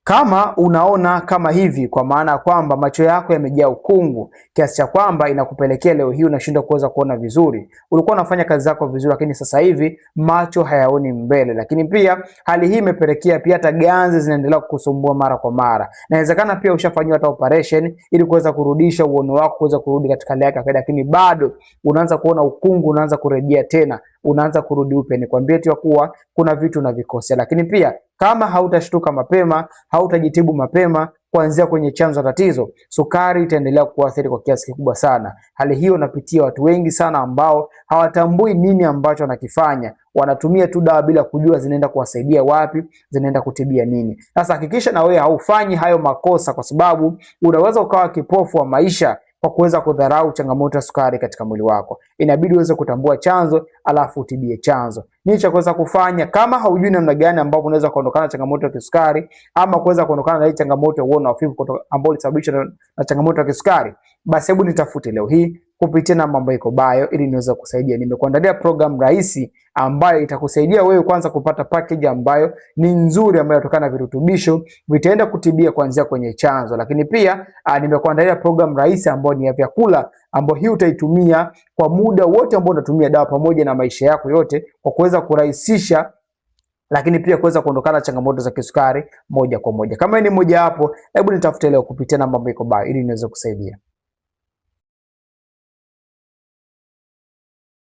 Kama unaona kama hivi, kwa maana ya kwamba macho yako yamejaa ukungu kiasi cha kwamba inakupelekea leo hii unashindwa kuweza kuona vizuri. Ulikuwa unafanya kazi zako vizuri, lakini sasa hivi macho hayaoni mbele. Lakini pia hali hii imepelekea pia hata ganzi zinaendelea kukusumbua mara kwa mara. Inawezekana pia ushafanyiwa hata operation ili kuweza kurudisha uono wako kuweza kurudi katika hali yake, lakini bado unaanza kuona ukungu, unaanza kurejea tena, unaanza kurudi upya. Nikwambie tu kuwa kuna vitu unavikosea. Lakini pia kama hautashtuka mapema, hautajitibu mapema kuanzia kwenye chanzo tatizo, sukari itaendelea kuathiri kwa kiasi kikubwa sana. Hali hiyo napitia watu wengi sana ambao hawatambui nini ambacho wanakifanya. Wanatumia tu dawa bila kujua zinaenda kuwasaidia wapi, zinaenda kutibia nini. Sasa hakikisha na wewe haufanyi hayo makosa, kwa sababu unaweza ukawa kipofu wa maisha kwa kuweza kudharau changamoto ya sukari katika mwili wako. Inabidi uweze kutambua chanzo, alafu utibie chanzo. Nini cha kuweza kufanya kama haujui namna gani ambapo unaweza kuondokana na changamoto ya kisukari, ama kuweza kuondokana na hii changamoto ya uono hafifu ambayo ilisababishwa na changamoto ya kisukari? Basi hebu nitafute leo hii kupitia namba ambayo iko bio ili niweze kusaidia. Nimekuandalia program rahisi ambayo itakusaidia wewe kwanza kupata package ambayo ni nzuri, ambayo inatokana na virutubisho vitaenda kutibia kuanzia kwenye chanzo. Lakini pia nimekuandalia program rahisi ambayo ni ya vyakula, ambayo hii utaitumia kwa muda wote ambao unatumia dawa pamoja na maisha yako yote, kwa kuweza kurahisisha lakini pia kuweza kuondokana changamoto za kisukari moja kwa moja. Kama ni moja hapo, hebu nitafute leo kupitia namba ambayo iko bio ili niweze kusaidia.